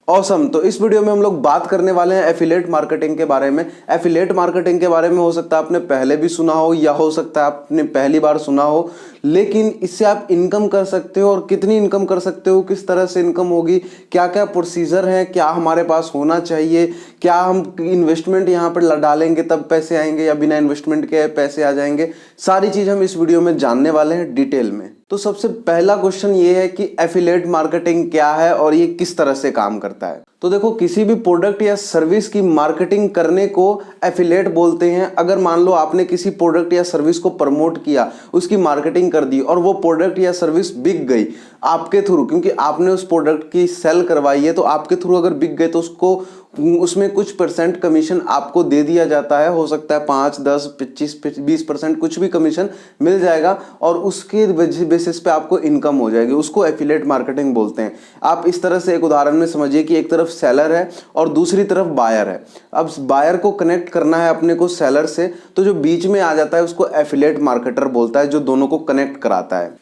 Awesome. तो इस video में हम लोग बात करने वाले हैं एफिलिएट मार्केटिंग के बारे में। एफिलिएट मार्केटिंग के बारे में हो सकता है आपने पहले भी सुना हो या हो सकता है आपने पहली बार सुना हो, लेकिन इससे आप इनकम कर सकते हो और कितनी इनकम कर सकते हो, किस तरह से इनकम होगी, क्या क्या प्रोसीजर है, क्या हमारे पास होना चाहिए, क्या हम इन्वेस्टमेंट यहाँ पर डालेंगे तब पैसे आएंगे या बिना इन्वेस्टमेंट के पैसे आ जाएंगे, सारी चीज़ हम इस वीडियो में जानने वाले हैं डिटेल में। तो सबसे पहला क्वेश्चन ये है कि एफिलिएट मार्केटिंग क्या है और ये किस तरह से काम करता है। तो देखो, किसी भी प्रोडक्ट या सर्विस की मार्केटिंग करने को एफिलिएट बोलते हैं। अगर मान लो आपने किसी प्रोडक्ट या सर्विस को प्रमोट किया, उसकी मार्केटिंग कर दी और वो प्रोडक्ट या सर्विस बिक गई आपके थ्रू, क्योंकि आपने उस प्रोडक्ट की सेल करवाई है, तो आपके थ्रू अगर बिक गए तो उसमें कुछ परसेंट कमीशन आपको दे दिया जाता है। हो सकता है 5, 10, 25, 20% कुछ भी कमीशन मिल जाएगा और उसके बेसिस पे आपको इनकम हो जाएगी। उसको एफिलिएट मार्केटिंग बोलते हैं। आप इस तरह से एक उदाहरण में समझिए कि एक तरफ सेलर है और दूसरी तरफ बायर है। अब बायर को कनेक्ट करना है अपने को सेलर से, तो जो बीच में आ जाता है उसको एफिलिएट मार्केटर बोलता है, जो दोनों को कनेक्ट कराता है।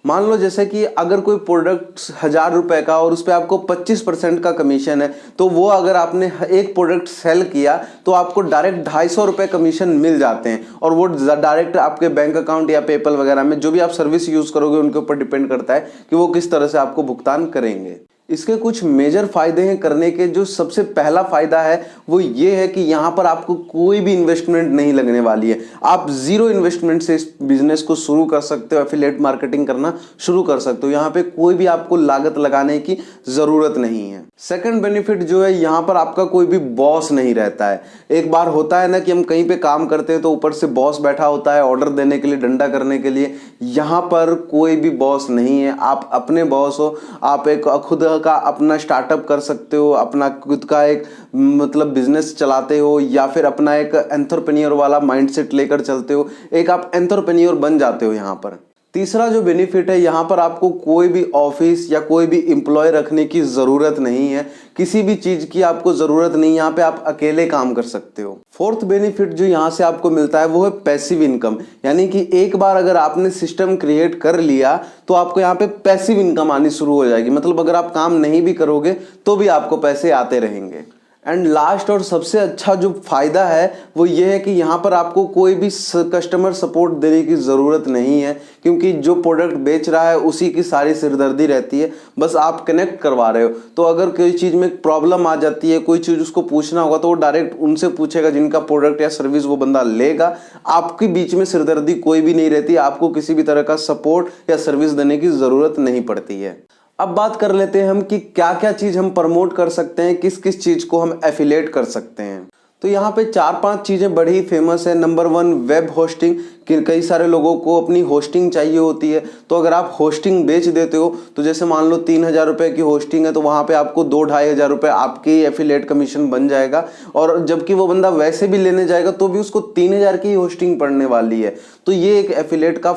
मान लो जैसे कि अगर कोई प्रोडक्ट 1000 रुपए का और उस पर आपको 25% का कमीशन है, तो वो अगर आपने एक प्रोडक्ट सेल किया तो आपको डायरेक्ट 250 रुपए कमीशन मिल जाते हैं और वो डायरेक्ट आपके बैंक अकाउंट या पेपल वगैरह में, जो भी आप सर्विस यूज करोगे उनके ऊपर डिपेंड करता है कि वो किस तरह से आपको भुगतान करेंगे। इसके कुछ मेजर फायदे हैं करने के। जो सबसे पहला फायदा है वो ये है कि यहाँ पर आपको कोई भी इन्वेस्टमेंट नहीं लगने वाली है। आप जीरो इन्वेस्टमेंट से इस बिजनेस को शुरू कर सकते हो, एफिलिएट मार्केटिंग करना शुरू कर सकते हो। यहाँ पे कोई भी आपको लागत लगाने की जरूरत नहीं है। सेकंड बेनिफिट जो है, यहाँ पर आपका कोई भी बॉस नहीं रहता है। एक बार होता है ना कि हम कहीं पे काम करते हैं तो ऊपर से बॉस बैठा होता है ऑर्डर देने के लिए, डंडा करने के लिए। यहाँ पर कोई भी बॉस नहीं है, आप अपने बॉस हो। आप एक खुद का अपना स्टार्टअप कर सकते हो, अपना खुद का एक मतलब बिजनेस चलाते हो, या फिर अपना एक एंटरप्रेन्योर वाला माइंडसेट लेकर चलते हो, एक आप एंटरप्रेन्योर बन जाते हो यहाँ पर। तीसरा जो बेनिफिट है, यहाँ पर आपको कोई भी ऑफिस या कोई भी एम्प्लॉय रखने की जरूरत नहीं है। किसी भी चीज की आपको जरूरत नहीं, यहाँ पे आप अकेले काम कर सकते हो। फोर्थ बेनिफिट जो यहाँ से आपको मिलता है वो है पैसिव इनकम, यानी कि एक बार अगर आपने सिस्टम क्रिएट कर लिया तो आपको यहाँ पे पैसिव इनकम आनी शुरू हो जाएगी। मतलब अगर आप काम नहीं भी करोगे तो भी आपको पैसे आते रहेंगे। एंड लास्ट और सबसे अच्छा जो फायदा है वो ये है कि यहाँ पर आपको कोई भी कस्टमर सपोर्ट देने की ज़रूरत नहीं है, क्योंकि जो प्रोडक्ट बेच रहा है उसी की सारी सिरदर्दी रहती है। बस आप कनेक्ट करवा रहे हो, तो अगर कोई चीज़ में प्रॉब्लम आ जाती है, कोई चीज़ उसको पूछना होगा तो वो डायरेक्ट उनसे पूछेगा जिनका प्रोडक्ट या सर्विस वो बंदा लेगा। आपके बीच में सिरदर्दी कोई भी नहीं रहती, आपको किसी भी तरह का सपोर्ट या सर्विस देने की ज़रूरत नहीं पड़ती है। अब बात कर लेते हैं हम कि क्या क्या चीज़ हम प्रमोट कर सकते हैं, किस किस चीज़ को हम एफिलिएट कर सकते हैं। तो यहाँ पे 4-5 चीज़ें बड़ी फेमस है। Number 1, web hosting. कि कई सारे लोगों को अपनी होस्टिंग चाहिए होती है, तो अगर आप होस्टिंग बेच देते हो तो जैसे मान लो 3000 रुपये की होस्टिंग है तो वहाँ पे आपको 2-2,500 रुपये आपकी एफिलिएट कमीशन बन जाएगा। और जबकि वो बंदा वैसे भी लेने जाएगा तो भी उसको 3000 की होस्टिंग पड़ने वाली है। तो ये एक एफिलिएट का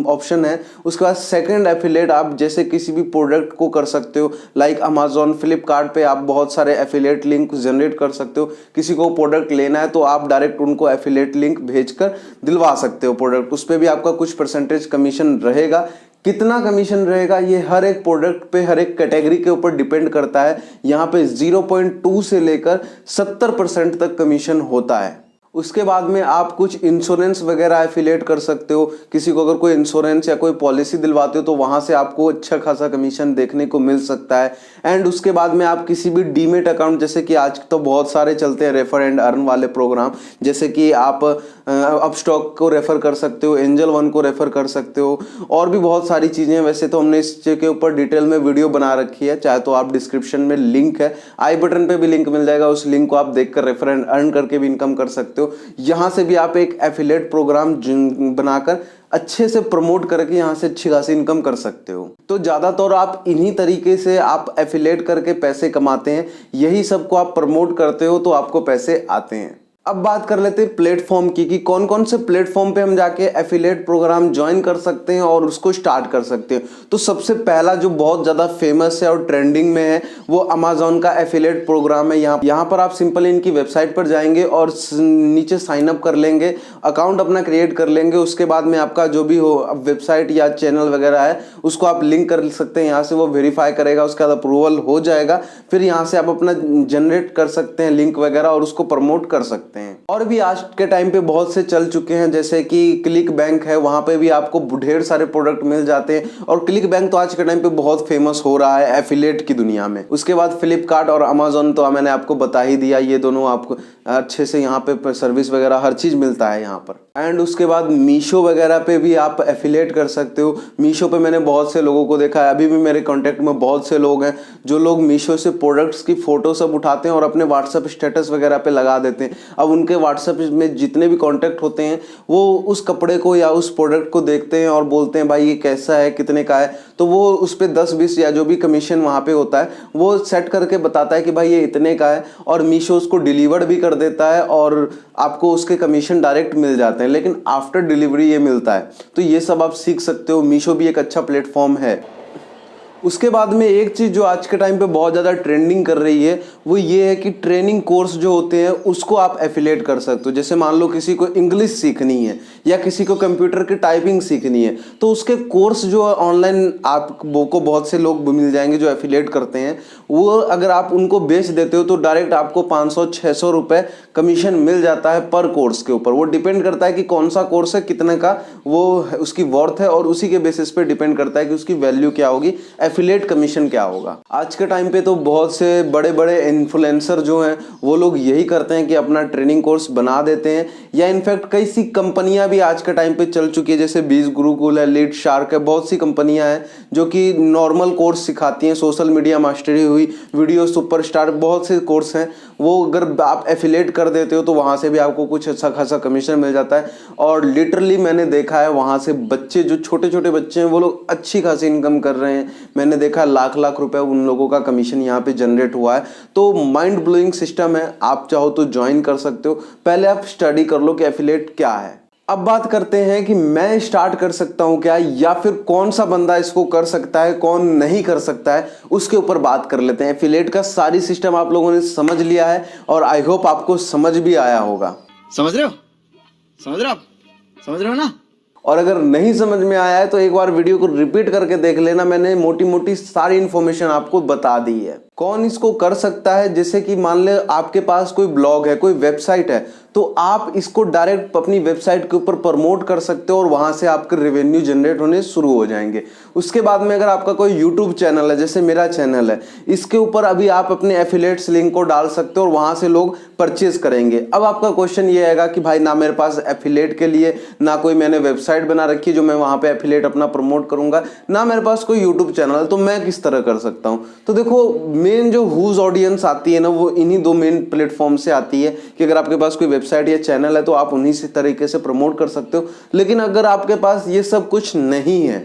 ऑप्शन है। उसके बाद सेकंड एफिलिएट, आप जैसे किसी भी प्रोडक्ट को कर सकते हो, लाइक अमेजोन, फ्लिपकार्ट पे आप बहुत सारे एफिलिएट लिंक जनरेट कर सकते हो। किसी को प्रोडक्ट लेना है तो आप डायरेक्ट उनको एफिलिएट लिंक भेजकर दिलवा सकते हो प्रोडक्ट। उस पर भी आपका कुछ परसेंटेज कमीशन रहेगा। कितना कमीशन रहेगा ये हर एक प्रोडक्ट पे, हर एक कैटेगरी के ऊपर डिपेंड करता है। यहाँ पे 0.2 से लेकर 70% तक कमीशन होता है। उसके बाद में आप कुछ इंश्योरेंस वगैरह एफिलिएट कर सकते हो। किसी को अगर कोई इंश्योरेंस या कोई पॉलिसी दिलवाते हो तो वहाँ से आपको अच्छा खासा कमीशन देखने को मिल सकता है। एंड उसके बाद में आप किसी भी डीमेट अकाउंट, जैसे कि आज तो बहुत सारे चलते हैं रेफर एंड अर्न वाले प्रोग्राम, जैसे कि आप अपस्टॉक को रेफर कर सकते हो, एंजल वन को रेफर कर सकते हो, और भी बहुत सारी चीज़ें। वैसे तो हमने इसके ऊपर डिटेल में वीडियो बना रखी है, चाहे तो आप डिस्क्रिप्शन में लिंक है, आई बटन पे भी लिंक मिल जाएगा, उस लिंक को आप देखकर रेफर एंड अर्न करके भी इनकम कर सकते हो। यहाँ से भी आप एक एफिलिएट प्रोग्राम बनाकर अच्छे से प्रमोट करके यहाँ से अच्छी खासी इनकम कर सकते हो। तो ज़्यादातर आप इन्हीं तरीके से आप एफिलिएट करके पैसे कमाते हैं। यही सबको आप प्रमोट करते हो तो आपको पैसे आते हैं। अब बात कर लेते हैं प्लेटफॉर्म की कि कौन कौन से प्लेटफॉर्म पे हम जाके एफिलिएट प्रोग्राम ज्वाइन कर सकते हैं और उसको स्टार्ट कर सकते हैं। तो सबसे पहला जो बहुत ज़्यादा फेमस है और ट्रेंडिंग में है वो अमेजोन का एफिलिएट प्रोग्राम है। यहाँ पर आप सिंपली इनकी वेबसाइट पर जाएंगे और नीचे साइन अप कर लेंगे, अकाउंट अपना क्रिएट कर लेंगे। उसके बाद में आपका जो भी हो वेबसाइट या चैनल वगैरह है उसको आप लिंक कर सकते हैं, यहाँ से वो वेरीफाई करेगा, उसके बाद अप्रूवल हो जाएगा। फिर यहाँ से आप अपना जनरेट कर सकते हैं लिंक वगैरह और उसको प्रमोट कर सकते हैं। और भी आज के टाइम पे बहुत से चल चुके हैं, जैसे कि क्लिक बैंक है, वहां पे भी आपको ढेर सारे प्रोडक्ट मिल जाते हैं और क्लिक बैंक तो आज के टाइम पे बहुत फेमस हो रहा है एफिलिएट की दुनिया में। उसके बाद फ्लिपकार्ट और अमेजोन तो मैंने आपको बता ही दिया, ये दोनों आपको अच्छे से यहाँ पे सर्विस वगैरह हर चीज मिलता है यहाँ पर। एंड उसके बाद मीशो वगैरह पे भी आप एफिलिएट कर सकते हो। मीशो पे मैंने बहुत से लोगों को देखा है, अभी भी मेरे कांटेक्ट में बहुत से लोग हैं जो लोग मीशो से प्रोडक्ट्स की फोटो सब उठाते हैं और अपने व्हाट्सएप स्टेटस वगैरह पे लगा देते हैं। अब उनके व्हाट्सएप में जितने भी कॉन्टैक्ट होते हैं वो उस कपड़े को या उस प्रोडक्ट को देखते हैं और बोलते हैं भाई ये कैसा है, कितने का है, तो वो उस पर 10-20 या जो भी कमीशन वहाँ पे होता है वो सेट करके बताता है कि भाई ये इतने का है और मीशो उसको डिलीवर्ड भी कर देता है और आपको उसके कमीशन डायरेक्ट मिल जाते हैं, लेकिन आफ्टर डिलीवरी ये मिलता है। तो ये सब आप सीख सकते हो, मीशो भी एक अच्छा प्लेटफॉर्म है। उसके बाद में एक चीज़ जो आज के टाइम पे बहुत ज़्यादा ट्रेंडिंग कर रही है वो ये है कि ट्रेनिंग कोर्स जो होते हैं उसको आप एफिलिएट कर सकते हो। जैसे मान लो किसी को इंग्लिश सीखनी है या किसी को कंप्यूटर की टाइपिंग सीखनी है तो उसके कोर्स जो ऑनलाइन आपको बहुत से लोग मिल जाएंगे जो एफिलिएट करते हैं। वो अगर आप उनको बेच देते हो तो डायरेक्ट आपको 500-600 रुपये कमीशन मिल जाता है पर कोर्स के ऊपर। वो डिपेंड करता है कि कौन सा कोर्स है, कितने का वो उसकी वर्थ है और उसी के बेसिस पे डिपेंड करता है कि उसकी वैल्यू क्या होगी, एफिलिएट कमीशन क्या होगा। आज के टाइम पे तो बहुत से बड़े बड़े इन्फ्लुएंसर जो हैं वो लोग यही करते हैं कि अपना ट्रेनिंग कोर्स बना देते हैं, या इनफैक्ट कई सी कंपनियां भी आज के टाइम पे चल चुकी है, जैसे बीज गुरुकुल है, लीड शार्क है, बहुत सी कंपनियां हैं जो कि नॉर्मल कोर्स सिखाती हैं, सोशल मीडिया मास्टरी हुई, वीडियो सुपरस्टार, बहुत से कोर्स हैं। वो अगर आप एफिलिएट कर देते हो तो वहाँ से भी आपको कुछ अच्छा खासा कमीशन मिल जाता है। और लिटरली मैंने देखा है वहाँ से बच्चे जो छोटे छोटे बच्चे हैं वो लोग अच्छी खासी इनकम कर रहे हैं। मैंने देखा लाख लाख रुपए उन लोगों का कमीशन यहाँ पे जनरेट हुआ है। तो माइंड ब्लोइंग सिस्टम है, आप चाहो तो ज्वाइन कर सकते हो। पहले आप स्टडी कर लो कि एफिलिएट क्या है। अब बात करते हैं कि मैं स्टार्ट कर सकता हूं क्या, या फिर कौन सा बंदा इसको कर सकता है, कौन नहीं कर सकता है, उसके ऊपर बात कर लेते हैं। एफिलिएट का सारी सिस्टम आप लोगों ने समझ लिया है और आई होप आपको समझ भी आया होगा। समझ रहे हो? समझ रहे हो ना? और अगर नहीं समझ में आया है तो एक बार वीडियो को रिपीट करके देख लेना, मैंने मोटी मोटी सारी इन्फॉर्मेशन आपको बता दी है। कौन इसको कर सकता है, जैसे कि मान ले आपके पास कोई ब्लॉग है, कोई वेबसाइट है, तो आप इसको डायरेक्ट अपनी वेबसाइट के ऊपर प्रमोट कर सकते हो और वहां से आपके रेवेन्यू जनरेट होने शुरू हो जाएंगे। उसके बाद में अगर आपका कोई यूट्यूब चैनल है, जैसे मेरा चैनल है, इसके ऊपर अभी आप अपने एफिलिएट्स लिंक को डाल सकते हो और वहां से लोग परचेज करेंगे। अब आपका क्वेश्चन ये आएगा कि भाई ना मेरे पास एफिलिएट के लिए ना कोई मैंने वेबसाइट बना रखी है जो मैं वहां पे एफिलिएट अपना प्रमोट करूंगा, ना मेरे पास कोई यूट्यूब चैनल है, तो मैं किस तरह कर सकता हूं। तो देखो, मेन जो हुज ऑडियंस आती है ना वो इन्हीं दो मेन प्लेटफॉर्म से आती है कि अगर आपके पास कोई वेबसाइट या चैनल है तो आप उन्हीं से तरीके से प्रमोट कर सकते हो। लेकिन अगर आपके पास ये सब कुछ नहीं है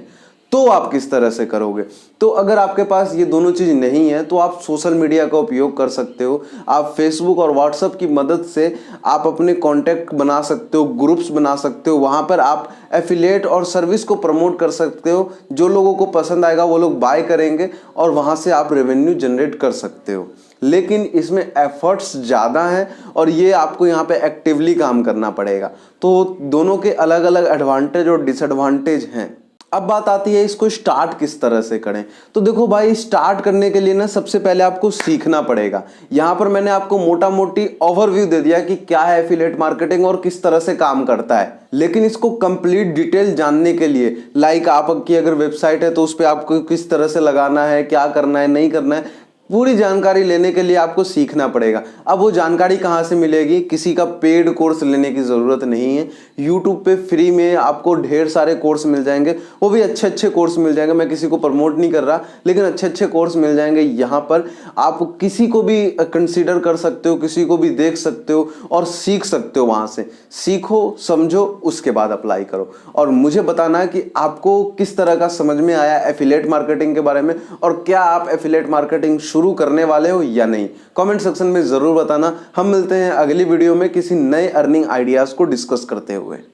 तो आप किस तरह से करोगे। तो अगर आपके पास ये दोनों चीज नहीं है तो आप सोशल मीडिया का उपयोग कर सकते हो। आप फेसबुक और व्हाट्सएप की मदद से आप अपने कॉन्टैक्ट बना सकते हो, ग्रुप्स बना सकते हो, वहां पर आप एफिलिएट और सर्विस को प्रमोट कर सकते हो। जो लोगों को पसंद आएगा वो लोग बाय करेंगे और वहां से आप रेवेन्यू जनरेट कर सकते हो। लेकिन इसमें एफर्ट्स ज़्यादा हैं और ये आपको यहाँ पे एक्टिवली काम करना पड़ेगा। तो दोनों के अलग अलग एडवांटेज और डिसएडवांटेज हैं। अब बात आती है इसको स्टार्ट किस तरह से करें। तो देखो भाई, स्टार्ट करने के लिए ना सबसे पहले आपको सीखना पड़ेगा। यहाँ पर मैंने आपको मोटा मोटी ओवरव्यू दे दिया कि क्या है एफिलिएट मार्केटिंग और किस तरह से काम करता है। लेकिन इसको कंप्लीट डिटेल जानने के लिए, लाइक आपकी अगर वेबसाइट है तो उस पर आपको किस तरह से लगाना है, क्या करना है, नहीं करना है, पूरी जानकारी लेने के लिए आपको सीखना पड़ेगा। अब वो जानकारी कहाँ से मिलेगी? किसी का पेड कोर्स लेने की ज़रूरत नहीं है। यूट्यूब पे फ्री में आपको ढेर सारे कोर्स मिल जाएंगे, वो भी अच्छे अच्छे कोर्स मिल जाएंगे। मैं किसी को प्रमोट नहीं कर रहा, लेकिन अच्छे अच्छे कोर्स मिल जाएंगे। यहाँ पर आप किसी को भी कंसीडर कर सकते हो, किसी को भी देख सकते हो और सीख सकते हो। वहाँ से सीखो, समझो, उसके बाद अप्लाई करो और मुझे बताना है कि आपको किस तरह का समझ में आया एफिलिएट मार्केटिंग के बारे में और क्या आप एफिलिएट मार्केटिंग शुरू करने वाले हो या नहीं, कमेंट सेक्शन में ज़रूर बताना। हम मिलते हैं अगली वीडियो में किसी नए अर्निंग आइडियाज़ को डिस्कस करते हुए।